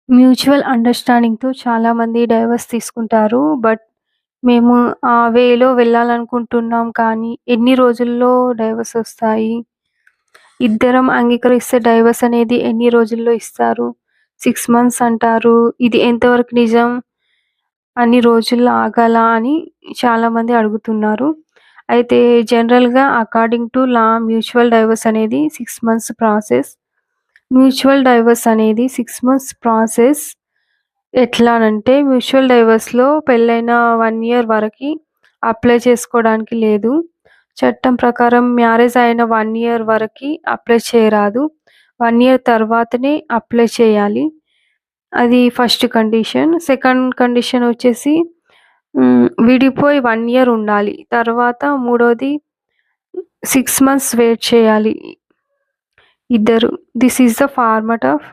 Mutual అండర్‌స్టాండింగ్‌తో చాలామంది divorce తీసుకుంటారు. మేము ఆ వేలో వెళ్ళాలనుకుంటున్నాం కానీ, ఎన్ని రోజుల్లో డైవర్స్ ఒస్తాయి? ఇద్దరం అంగీకరిస్తే డైవర్స్ అనేది ఎన్ని రోజుల్లో ఇస్తారు? 6 మంత్స్ అంటారు. ఇది ఎంతవరకు నిజం? అన్ని రోజుల్లో ఆగాలా అని చాలామంది అడుగుతున్నారు. అయితే జనరల్‌గా according to law mutual divorce అనేది 6 మంత్స్ ప్రాసెస్. మ్యూచువల్ డైవర్స్ అనేది 6 మంత్స్ ప్రాసెస్. ఎట్లానంటే మ్యూచువల్ డైవర్స్‌లో పెళ్లైన 1 ఇయర్ వరకి అప్లై చేసుకోవడానికి లేదు. చట్టం ప్రకారం మ్యారేజ్ అయిన 1 ఇయర్ వరకి అప్లై చేయరాదు. 1 ఇయర్ తర్వాతనే అప్లై చేయాలి. అది ఫస్ట్ కండిషన్. సెకండ్ కండిషన్ వచ్చేసి విడిపోయి 1 ఇయర్ ఉండాలి. తర్వాత మూడోది 6 మంత్స్ వెయిట్ చేయాలి ఇద్దరు. This is the format of